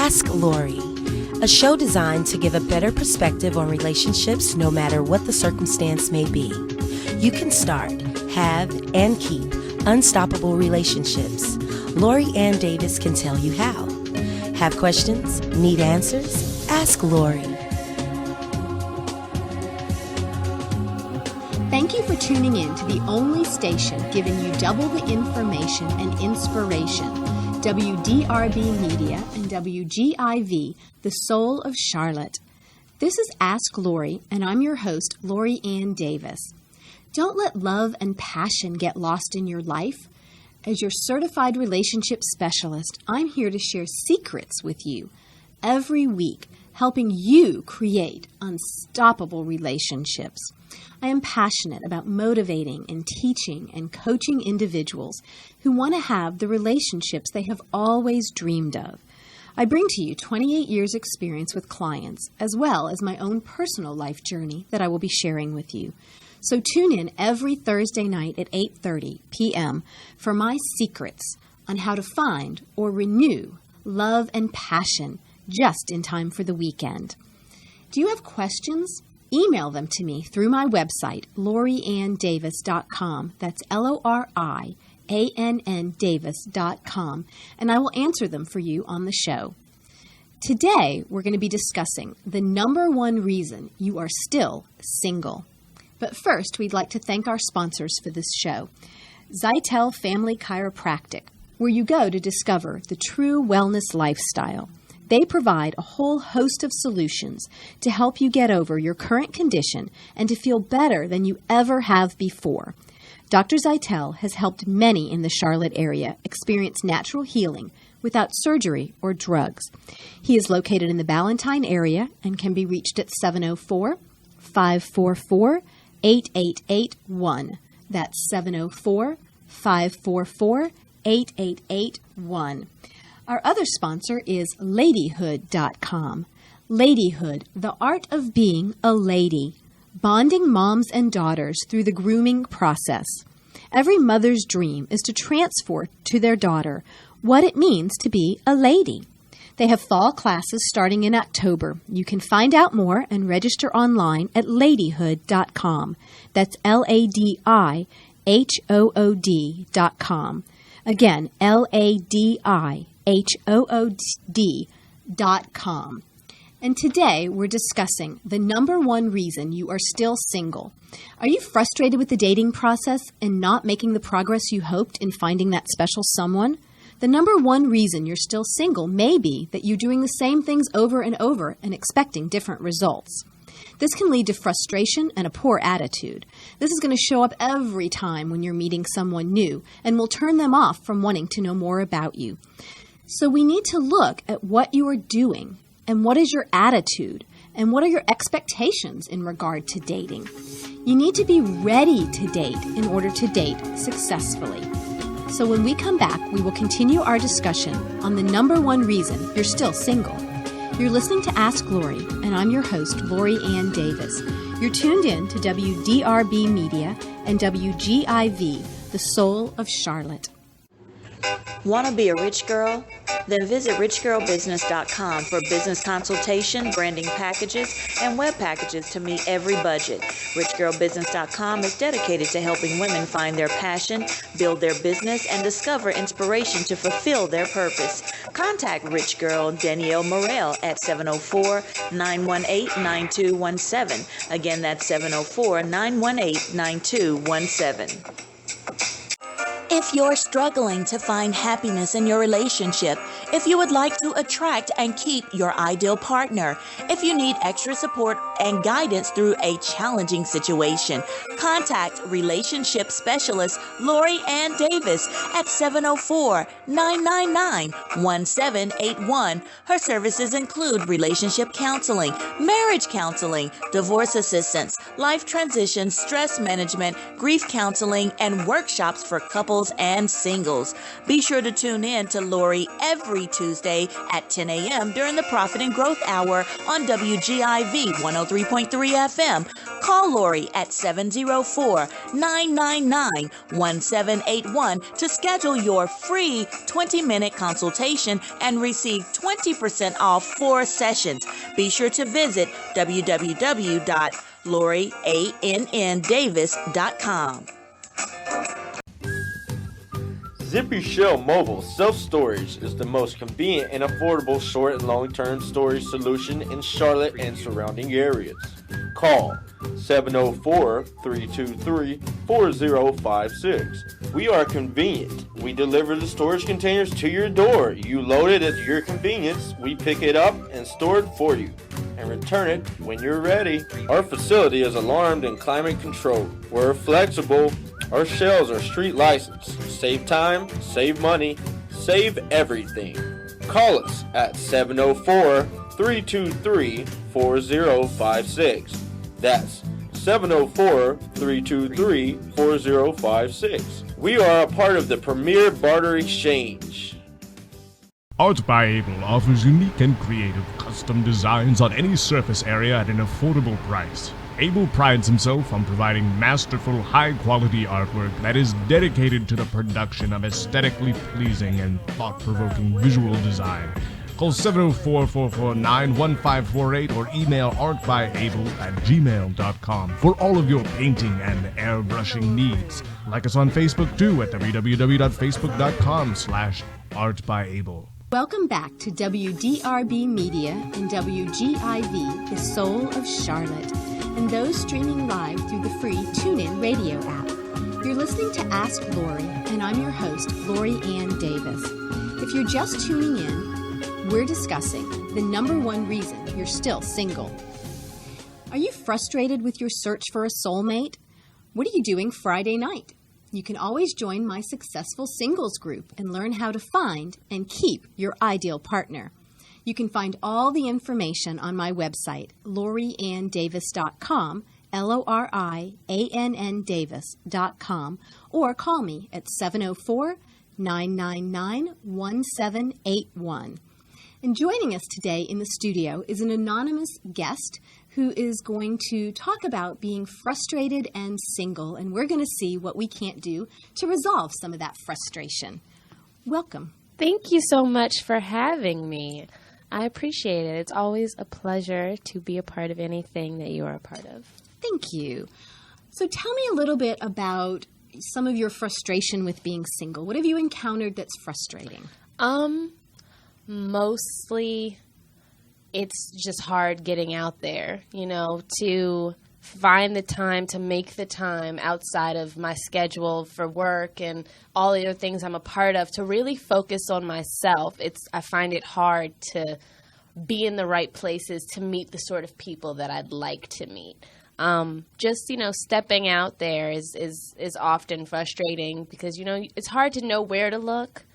Ask Lori, a show designed to give a better perspective on relationships no matter what the circumstance may be. You can start, have, and keep unstoppable relationships. Lori Ann Davis can tell you how. Have questions? Need answers? Ask Lori. Thank you for tuning in to the only station giving you double the information and inspiration. WDRB Media and WGIV, the soul of Charlotte. This is Ask Lori, and I'm your host, Lori Ann Davis. Don't let love and passion get lost in your life. As your certified relationship specialist, I'm here to share secrets with you every week, helping you create unstoppable relationships. I am passionate about motivating and teaching and coaching individuals who want to have the relationships they have always dreamed of. I bring to you 28 years experience with clients, as well as my own personal life journey that I will be sharing with you. So tune in every Thursday night at 8:30 p.m. for my secrets on how to find or renew love and passion just in time for the weekend. Do you have questions? Email them to me through my website, LoriAnnDavis.com. That's LORIANN Davis.com, and I will answer them for you on the show. Today, we're going to be discussing the number one reason you are still single. But first, we'd like to thank our sponsors for this show, Zytel Family Chiropractic, where you go to discover the true wellness lifestyle. They provide a whole host of solutions to help you get over your current condition and to feel better than you ever have before. Dr. Zytel has helped many in the Charlotte area experience natural healing without surgery or drugs. He is located in the Ballantyne area and can be reached at 704-544-8881. That's 704-544-8881. Our other sponsor is Ladyhood.com. Ladyhood, the art of being a lady, bonding moms and daughters through the grooming process. Every mother's dream is to transfer to their daughter what it means to be a lady. They have fall classes starting in October. You can find out more and register online at Ladyhood.com. That's LADIHOOD.com. Again, LADIHOOD.com. And today we're discussing the number one reason you are still single. Are you frustrated with the dating process and not making the progress you hoped in finding that special someone? The number one reason you're still single may be that you're doing the same things over and over and expecting different results. This can lead to frustration and a poor attitude. This is going to show up every time when you're meeting someone new and will turn them off from wanting to know more about you. So we need to look at what you are doing and what is your attitude and what are your expectations in regard to dating. You need to be ready to date in order to date successfully. So when we come back, we will continue our discussion on the number one reason you're still single. You're listening to Ask Lori, and I'm your host, Lori Ann Davis. You're tuned in to WDRB Media and WGIV, the soul of Charlotte. Want to be a rich girl? Then visit richgirlbusiness.com for business consultation, branding packages, and web packages to meet every budget. Richgirlbusiness.com is dedicated to helping women find their passion, build their business, and discover inspiration to fulfill their purpose. Contact Rich Girl Danielle Morel at 704-918-9217. Again, that's 704-918-9217. If you're struggling to find happiness in your relationship, if you would like to attract and keep your ideal partner, if you need extra support and guidance through a challenging situation, contact relationship specialist Lori Ann Davis at 704-999-1781. Her services include relationship counseling, marriage counseling, divorce assistance, life transition, stress management, grief counseling, and workshops for couples and singles. Be sure to tune in to Lori every every Tuesday at 10 a.m. during the Profit and Growth Hour on WGIV 103.3 FM. Call Lori at 704-999-1781 to schedule your free 20-minute consultation and receive 20% off 4 sessions. Be sure to visit www.lorianndavis.com. Zippy Shell Mobile Self-Storage is the most convenient and affordable short and long-term storage solution in Charlotte and surrounding areas. Call 704-323-4056. We are convenient. We deliver the storage containers to your door. You load it at your convenience. We pick it up and store it for you and return it when you're ready. Our facility is alarmed and climate controlled. We're flexible. Our shells are street licensed. Save time, save money, save everything. Call us at 704-323-4056. That's 704-323-4056. We are a part of the Premier Barter Exchange. Art by Able offers unique and creative custom designs on any surface area at an affordable price. Able prides himself on providing masterful, high-quality artwork that is dedicated to the production of aesthetically pleasing and thought-provoking visual design. Call 704-449-1548 or email artbyable@gmail.com for all of your painting and airbrushing needs. Like us on Facebook too at www.facebook.com/artbyable. Welcome back to WDRB Media and WGIV, the soul of Charlotte, and those streaming live through the free TuneIn radio app. You're listening to Ask Lori, and I'm your host, Lori Ann Davis. If you're just tuning in, we're discussing the number one reason you're still single. Are you frustrated with your search for a soulmate? What are you doing Friday night? You can always join my Successful Singles group and learn how to find and keep your ideal partner. You can find all the information on my website, lorianndavis.com, LORIANN Davis.com, or call me at 704-999-1781. And joining us today in the studio is an anonymous guest who is going to talk about being frustrated and single, and we're going to see what we can't do to resolve some of that frustration. Welcome. Thank you so much for having me. I appreciate it. It's always a pleasure to be a part of anything that you are a part of. Thank you. So tell me a little bit about some of your frustration with being single. What have you encountered that's frustrating? Mostly it's just hard getting out there, to find the time, to make the time outside of my schedule for work and all the other things I'm a part of to really focus on myself. I find it hard to be in the right places to meet the sort of people that I'd like to meet. Stepping out there is often frustrating because, it's hard to know where to look.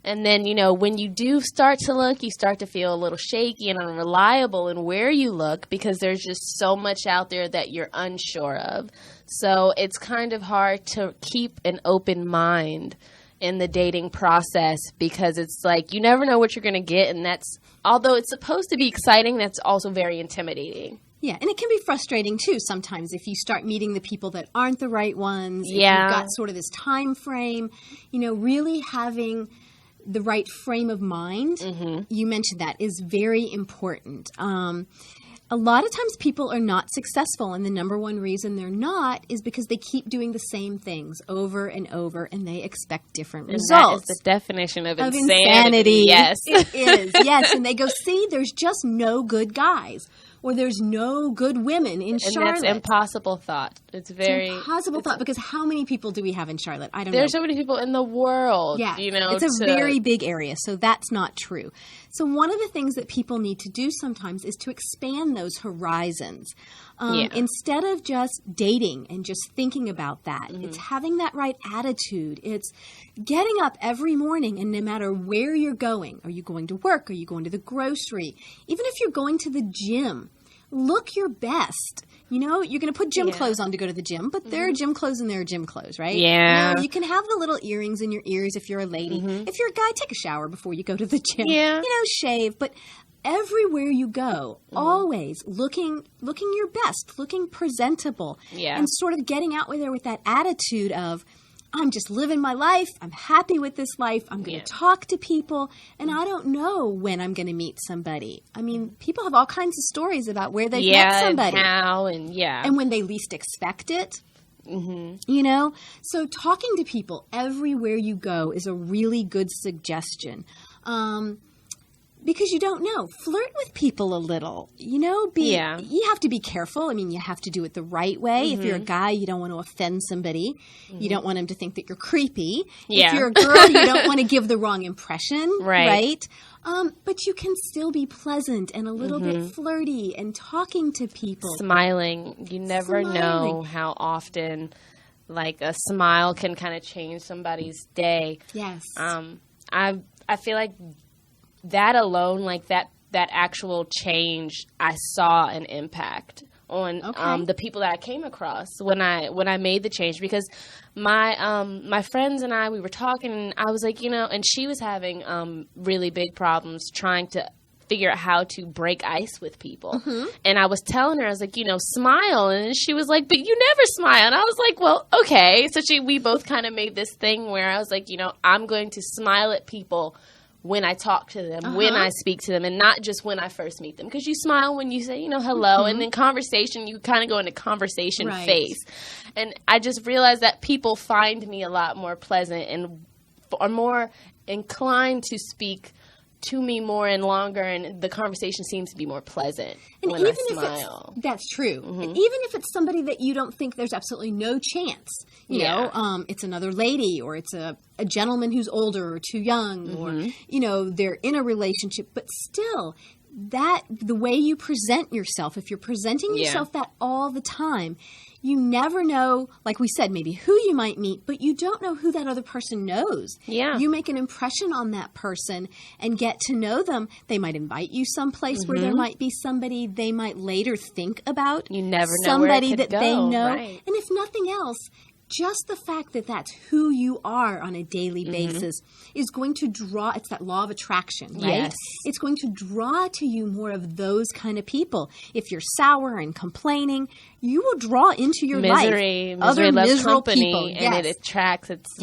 And then, when you do start to look, you start to feel a little shaky and unreliable in where you look because there's just so much out there that you're unsure of. So it's kind of hard to keep an open mind in the dating process because it's like you never know what you're going to get. And although it's supposed to be exciting, that's also very intimidating. Yeah, and it can be frustrating, too, sometimes if you start meeting the people that aren't the right ones. Yeah. If you've got sort of this time frame, really having the right frame of mind, you mentioned that, is very important. A lot of times people are not successful, and the number one reason they're not is because they keep doing the same things over and over, and they expect different results. That is the definition of insanity. Yes. It is, yes. And they go, see, there's just no good guys, or there's no good women in Charlotte. And that's impossible thought. It's impossible thought, because how many people do we have in Charlotte? I don't know. There's so many people in the world. Yeah, it's a very big area, so that's not true. So one of the things that people need to do sometimes is to expand those horizons. Instead of just dating and just thinking about that, it's having that right attitude. It's getting up every morning, and no matter where you're going, are you going to work? Are you going to the grocery? Even if you're going to the gym, look your best. You know, you're going to put gym clothes on to go to the gym, but there are gym clothes and there are gym clothes, right? Yeah. You know, you can have the little earrings in your ears if you're a lady. If you're a guy, take a shower before you go to the gym. Yeah. You know, shave. But everywhere you go, always looking your best, looking presentable. Yeah. And sort of getting out there with that attitude of, I'm just living my life. I'm happy with this life. I'm going to talk to people. And I don't know when I'm going to meet somebody. I mean, people have all kinds of stories about where they've met somebody. And how, and when they least expect it. You know? So talking to people everywhere you go is a really good suggestion. Because you don't know. Flirt with people a little. You know, you have to be careful. I mean, you have to do it the right way. If you're a guy, you don't want to offend somebody. You don't want them to think that you're creepy. If you're a girl, you don't want to give the wrong impression. Right? But you can still be pleasant and a little bit flirty and talking to people. Smiling. You never know how often, like, a smile can kind of change somebody's day. Yes. I feel like that alone, like that actual change, I saw an impact on the people that I came across when I made the change, because my friends and I, we were talking, and I was like, you know, and she was having really big problems trying to figure out how to break ice with people. And I was telling her, I was like, you know, smile. And she was like, but you never smile. And I was like, well, okay. So we both kind of made this thing where I was like, you know, I'm going to smile at people when I talk to them, when I speak to them, and not just when I first meet them. Because you smile when you say, you know, hello, and then conversation, you kind of go into conversation phase. And I just realized that people find me a lot more pleasant and are more inclined to speak to me more and longer, and the conversation seems to be more pleasant and when even I smile. That's true. And even if it's somebody that you don't think there's absolutely no chance, you know, it's another lady, or it's a gentleman who's older or too young, or, you know, they're in a relationship, but still, that the way you present yourself, if you're presenting yourself that all the time, you never know, like we said, maybe who you might meet, but you don't know who that other person knows. Yeah. You make an impression on that person and get to know them. They might invite you someplace where there might be somebody they might later think about. You never know somebody where it could that they go, know. right. And if nothing else, just the fact that that's who you are on a daily basis is going to draw, it's that law of attraction, right? Yes. It's going to draw to you more of those kind of people. If you're sour and complaining, you will draw into your Misery life other loves miserable company, people. and it attracts. It's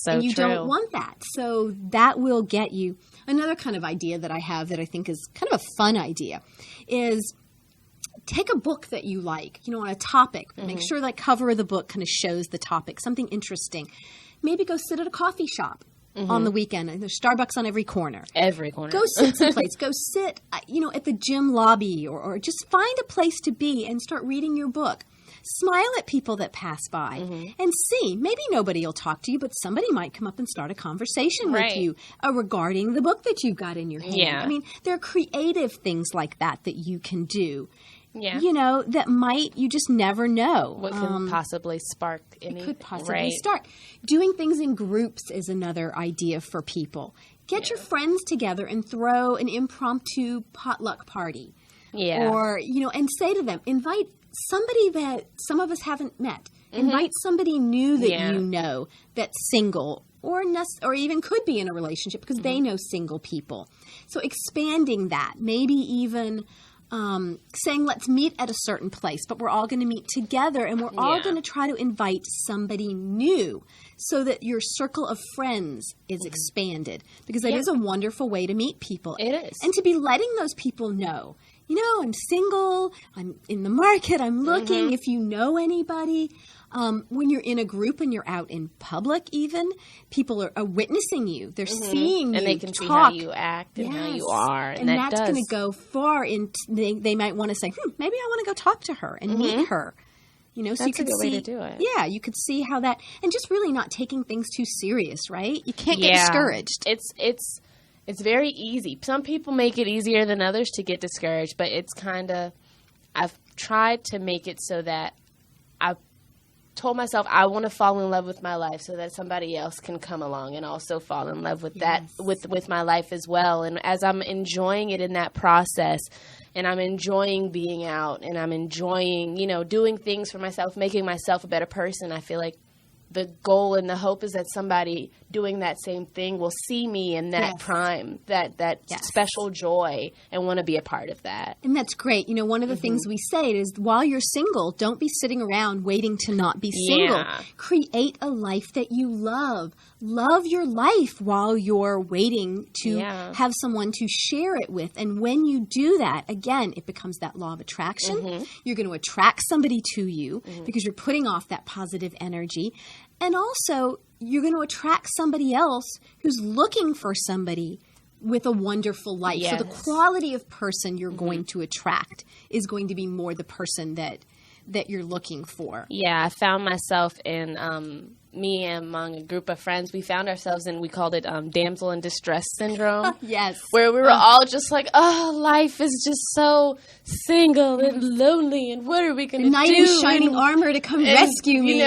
so and you true. don't want that. So that will get you. Another kind of idea that I have that I think is kind of a fun idea is take a book that you like, you know, on a topic. Make sure that cover of the book kind of shows the topic, something interesting. Maybe go sit at a coffee shop on the weekend. There's Starbucks on every corner. Every corner. Go sit someplace. Go sit, you know, at the gym lobby, or just find a place to be and start reading your book. Smile at people that pass by and see. Maybe nobody will talk to you, but somebody might come up and start a conversation with you regarding the book that you've got in your hand. Yeah. I mean, there are creative things like that you can do. Yeah. You know, that you just never know. What could possibly spark any? It could possibly start. Doing things in groups is another idea for people. Get your friends together and throw an impromptu potluck party. Yeah. Or, you know, and say to them, invite somebody that some of us haven't met. Invite somebody new that you know that's single or even could be in a relationship because they know single people. So expanding that, maybe even saying let's meet at a certain place, but we're all going to meet together and we're all going to try to invite somebody new so that your circle of friends is expanded, because that is a wonderful way to meet people. It is. And to be letting those people know, you know, I'm single, I'm in the market, I'm looking, if you know anybody. When you're in a group and you're out in public even, people are witnessing you. They're seeing you and they can talk. see how you act and how you are. And that's going to go far into, they might want to say, maybe I want to go talk to her and meet her. You know, so That's you could a good see, way to do it. Yeah, you could see how that, and just really not taking things too serious, right? You can't get discouraged. It's very easy. Some people make it easier than others to get discouraged, but it's kind of, I've tried to make it so that I told myself I want to fall in love with my life so that somebody else can come along and also fall in love with that, with my life as well. And as I'm enjoying it in that process, and I'm enjoying being out, and I'm enjoying, doing things for myself, making myself a better person, I feel like the goal and the hope is that somebody doing that same thing will see me in that prime, that special joy, and want to be a part of that. And that's great. One of the things we say is while you're single, don't be sitting around waiting to not be single. Yeah. Create a life that you love. Love your life while you're waiting to have someone to share it with. And when you do that, again, it becomes that law of attraction. You're going to attract somebody to you because you're putting off that positive energy. And also, you're going to attract somebody else who's looking for somebody with a wonderful life. Yes. So the quality of person you're going to attract is going to be more the person that you're looking for. Yeah, I found myself in me among a group of friends. We found ourselves in, we called it damsel in distress syndrome. Yes. Where we were all just like, oh, life is just so single and lonely, and what are we going to do? Knight in shining armor to come rescue me.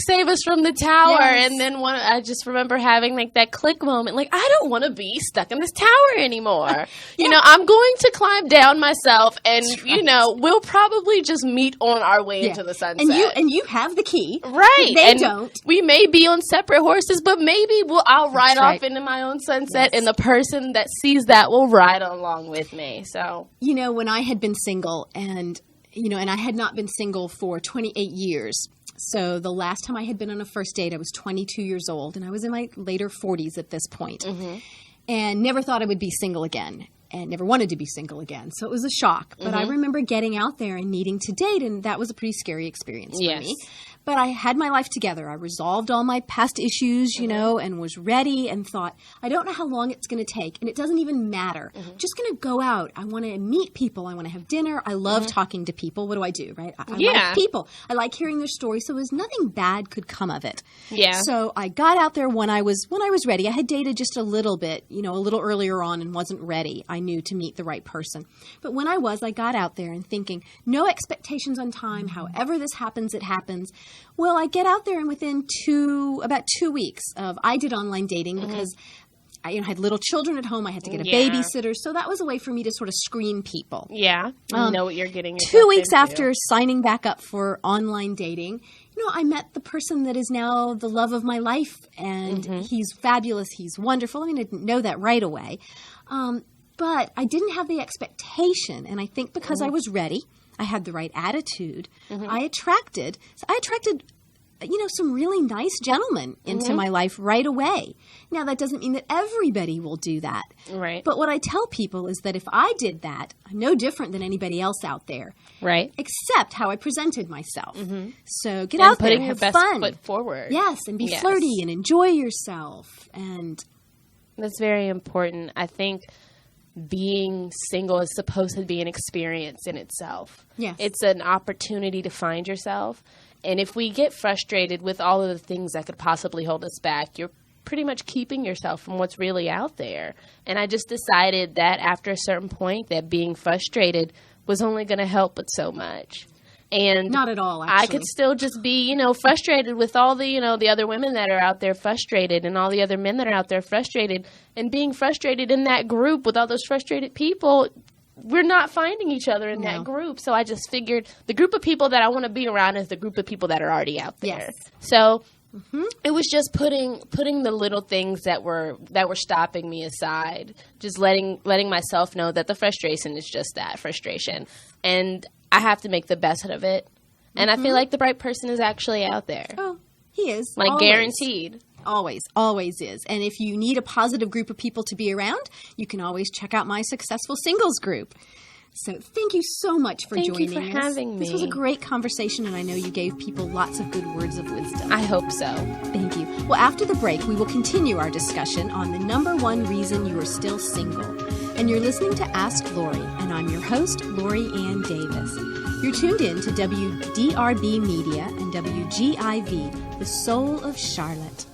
Save us from the tower. Yes. And then I just remember having like that click moment, like, I don't want to be stuck in this tower anymore. I'm going to climb down myself, and, we'll probably just meet on our way into the sunset. And you have the key. Right. They and don't. We may be on separate horses, but maybe I'll ride off into my own sunset, and the person that sees that will ride along with me. So, when I had been single and I had not been single for 28 years. So the last time I had been on a first date, I was 22 years old, and I was in my later 40s at this point, and never thought I would be single again. And never wanted to be single again. So it was a shock. But I remember getting out there and needing to date, and that was a pretty scary experience for me. But I had my life together. I resolved all my past issues, and was ready and thought, I don't know how long it's going to take, and it doesn't even matter. Just going to go out. I want to meet people. I want to have dinner. I love talking to people. What do I do, right? I like people. I like hearing their stories, so nothing bad could come of it. Yeah. So I got out there when I was ready. I had dated just a little bit, a little earlier on, and wasn't ready. I knew to meet the right person. But when I got out there and thinking, no expectations on time, however this happens, it happens. Well, I get out there, and within about 2 weeks I did online dating because I had little children at home. I had to get a babysitter. So that was a way for me to sort of screen people. Yeah. You know what you're getting yourself 2 weeks into. after signing back up for online dating, I met the person that is now the love of my life, and he's fabulous. He's wonderful. I mean, I didn't know that right away. But I didn't have the expectation, and I think because I was ready, I had the right attitude, I attracted some really nice gentlemen into my life right away. Now, that doesn't mean that everybody will do that. Right. But what I tell people is that if I did that, I'm no different than anybody else out there. Right. Except how I presented myself. So get out there and have your best fun. foot forward. Yes, and be flirty and enjoy yourself. And that's very important. I think being single is supposed to be an experience in itself. Yes. It's an opportunity to find yourself. And if we get frustrated with all of the things that could possibly hold us back, you're pretty much keeping yourself from what's really out there. And I just decided that after a certain point that being frustrated was only going to help but so much. And not at all, actually. I could still just be, frustrated with all the, the other women that are out there frustrated, and all the other men that are out there frustrated, and being frustrated in that group with all those frustrated people. We're not finding each other in that group. So I just figured the group of people that I want to be around is the group of people that are already out there. Yes. So it was just putting the little things that were stopping me aside, just letting myself know that the frustration is just that, frustration. And I have to make the best of it. And I feel like the right person is actually out there. Oh, he is. Like, always. guaranteed. Always is. And if you need a positive group of people to be around, you can always check out my Successful Singles group. So thank you so much for joining us. Thank you for having me. This was a great conversation, and I know you gave people lots of good words of wisdom. I hope so. Thank you. Well, after the break, we will continue our discussion on the number one reason you are still single. And you're listening to Ask Lori, and I'm your host, Lori Ann Davis. You're tuned in to WDRB Media and WGIV, the soul of Charlotte.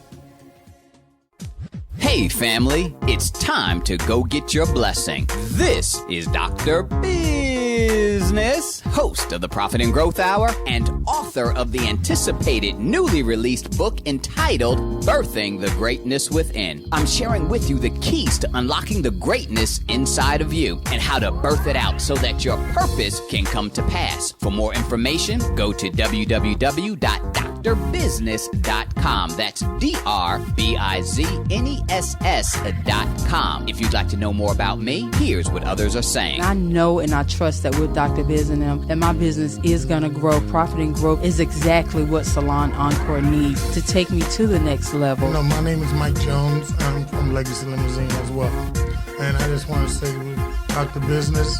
Hey family, it's time to go get your blessing. This is Dr. Business. Business, host of the Profit and Growth Hour, and author of the anticipated newly released book entitled Birthing the Greatness Within. I'm sharing with you the keys to unlocking the greatness inside of you and how to birth it out so that your purpose can come to pass. For more information, go to www.drbusiness.com. That's DRBIZNESS.com. If you'd like to know more about me, here's what others are saying. I know and I trust that with Dr. Biz and them, that my business is going to grow. Profit and growth is exactly what Salon Encore needs to take me to the next level. My name is Mike Jones. I'm from Legacy Limousine as well. And I just want to say with Dr. Business,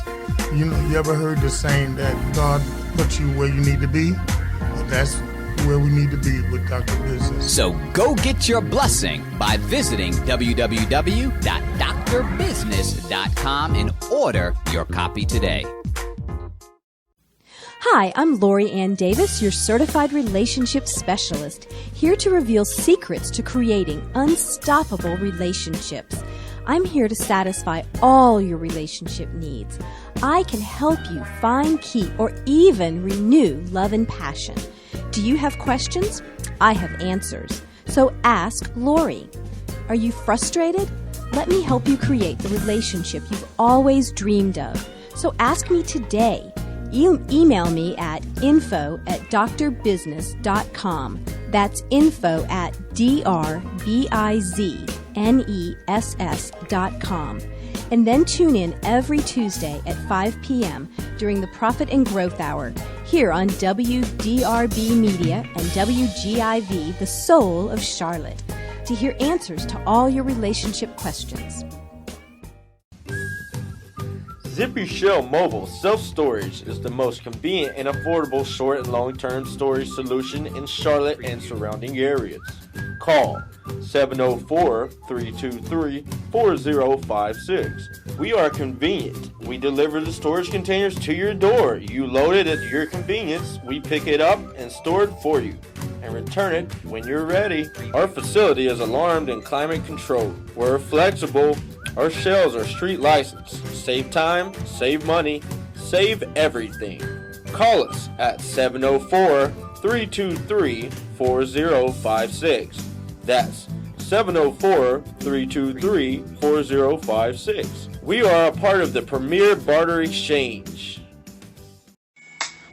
you ever heard the saying that God puts you where you need to be? Well, that's where we need to be with Dr. Business. So go get your blessing by visiting www.drbusiness.com and order your copy today. Hi, I'm Lori Ann Davis, your certified relationship specialist, here to reveal secrets to creating unstoppable relationships. I'm here to satisfy all your relationship needs. I can help you find, keep, or even renew love and passion. Do you have questions? I have answers. So ask Lori. Are you frustrated? Let me help you create the relationship you've always dreamed of. So ask me today. Email me at info@drbusiness.com. That's info@drbizness.com. And then tune in every Tuesday at 5 p.m. during the Profit and Growth Hour here on WDRB Media and WGIV, the soul of Charlotte, to hear answers to all your relationship questions. Zippy Shell Mobile Self-Storage is the most convenient and affordable short and long-term storage solution in Charlotte and surrounding areas. Call 704-323-4056. We are convenient. We deliver the storage containers to your door. You load it at your convenience. We pick it up and store it for you and return it when you're ready. Our facility is alarmed and climate controlled. We're flexible. Our shells are street licensed. Save time, save money, save everything. Call us at 704-323-4056. That's 704-323-4056. We are a part of the Premier Barter Exchange.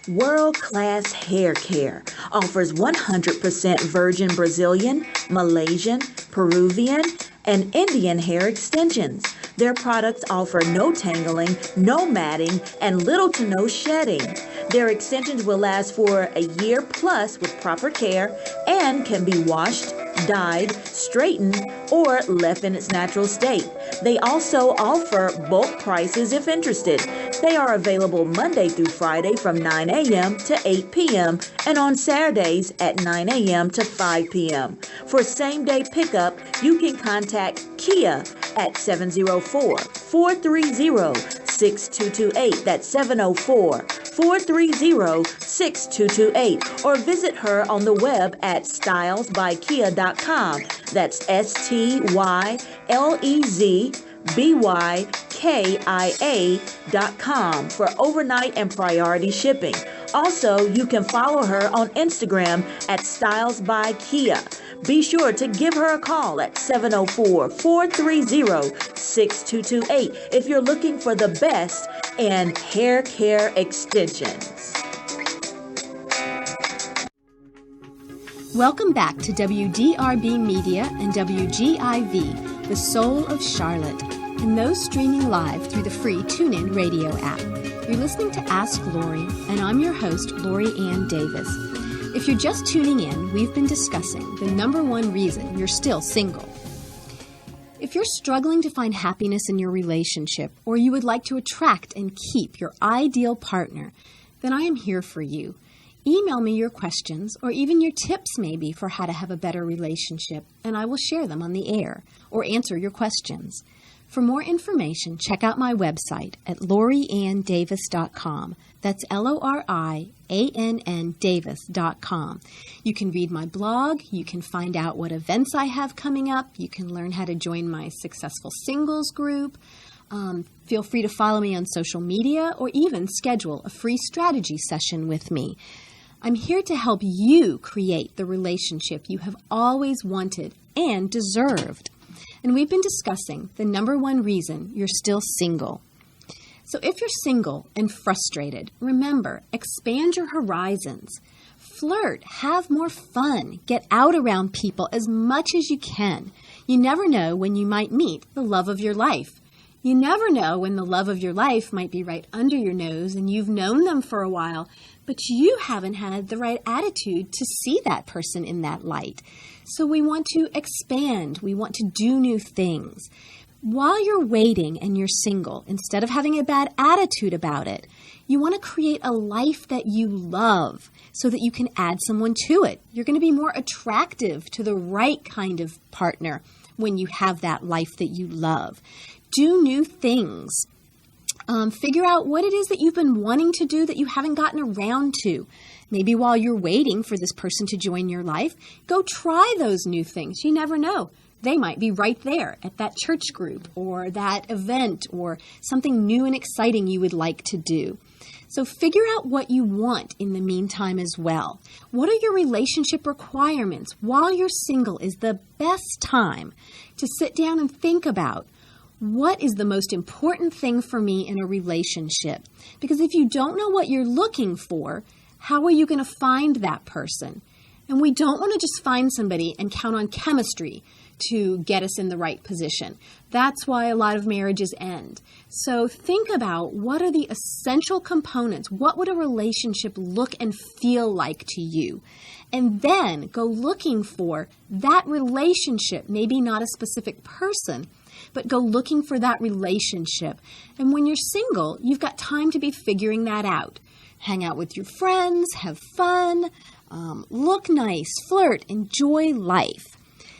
World Class Hair Care offers 100% virgin Brazilian, Malaysian, Peruvian, and Indian hair extensions. Their products offer no tangling, no matting, and little to no shedding. Their extensions will last for a year plus with proper care and can be washed, dyed, straightened, or left in its natural state. They also offer bulk prices if interested. They are available Monday through Friday from 9 a.m. to 8 p.m. and on Saturdays at 9 a.m. to 5 p.m. For same-day pickup, you can contact Kia at 704-430-6228. That's 704-430-6228. Or visit her on the web at stylesbykia.com. That's STYLEZBYKIA.com for overnight and priority shipping. Also, you can follow her on Instagram at Styles by Kia. Be sure to give her a call at 704-430-6228 if you're looking for the best in hair care extensions. Welcome back to WDRB Media and WGIV, the soul of Charlotte, and those streaming live through the free TuneIn radio app. You're listening to Ask Lori, and I'm your host, Lori Ann Davis. If you're just tuning in, we've been discussing the number one reason you're still single. If you're struggling to find happiness in your relationship, or you would like to attract and keep your ideal partner, then I am here for you. Email me your questions or even your tips maybe for how to have a better relationship, and I will share them on the air or answer your questions. For more information, check out my website at lorianndavis.com. That's LORIANN Davis.com. You can read my blog, you can find out what events I have coming up, you can learn how to join my Successful Singles group. Feel free to follow me on social media or even schedule a free strategy session with me. I'm here to help you create the relationship you have always wanted and deserved. And we've been discussing the number one reason you're still single. So if you're single and frustrated, remember, expand your horizons. Flirt, have more fun, get out around people as much as you can. You never know when you might meet the love of your life. You never know when the love of your life might be right under your nose and you've known them for a while, but you haven't had the right attitude to see that person in that light. So we want to expand. We want to do new things. While you're waiting and you're single, instead of having a bad attitude about it, you want to create a life that you love so that you can add someone to it. You're going to be more attractive to the right kind of partner when you have that life that you love. Do new things. Figure out what it is that you've been wanting to do that you haven't gotten around to. Maybe while you're waiting for this person to join your life, go try those new things. You never know. They might be right there at that church group or that event or something new and exciting you would like to do. So figure out what you want in the meantime as well. What are your relationship requirements? While you're single is the best time to sit down and think about, what is the most important thing for me in a relationship? Because if you don't know what you're looking for, how are you going to find that person? And we don't want to just find somebody and count on chemistry to get us in the right position. That's why a lot of marriages end. So think about, what are the essential components? What would a relationship look and feel like to you? And then go looking for that relationship, maybe not a specific person, but go looking for that relationship. And when you're single, you've got time to be figuring that out. Hang out with your friends, have fun, look nice, flirt, enjoy life.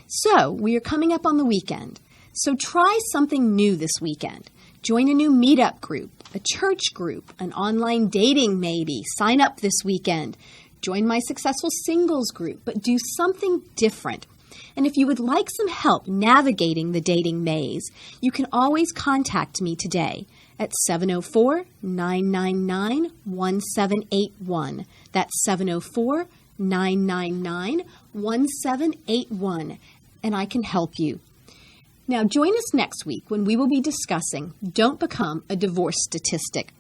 So we are coming up on the weekend. So try something new this weekend. Join a new meetup group, a church group, an online dating maybe. Sign up this weekend. Join my Successful Singles group, but do something different. And if you would like some help navigating the dating maze, you can always contact me today at 704-999-1781. That's 704-999-1781, and I can help you. Now, join us next week when we will be discussing Don't Become a Divorce Statistic.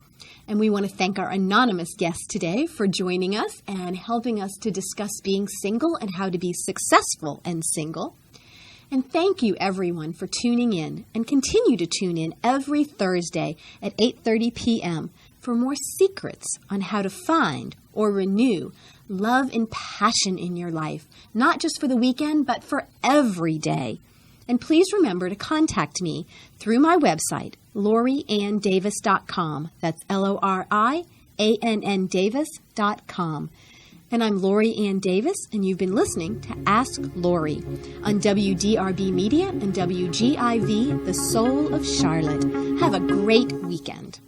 And we want to thank our anonymous guest today for joining us and helping us to discuss being single and how to be successful and single. And thank you, everyone, for tuning in, and continue to tune in every Thursday at 8:30 p.m. for more secrets on how to find or renew love and passion in your life, not just for the weekend, but for every day. And please remember to contact me through my website, LoriAnnDavis.com. That's LoriAnn Davis.com. And I'm Lori Ann Davis, and you've been listening to Ask Lori on WDRB Media and WGIV, the Soul of Charlotte. Have a great weekend.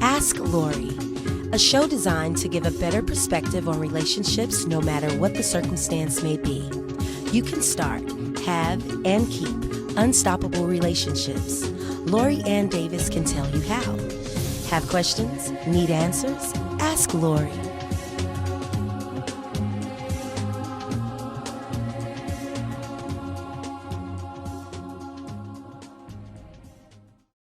Ask Lori, a show designed to give a better perspective on relationships no matter what the circumstance may be. You can start, have, and keep unstoppable relationships. Lori Ann Davis can tell you how. Have questions? Need answers? Ask Lori.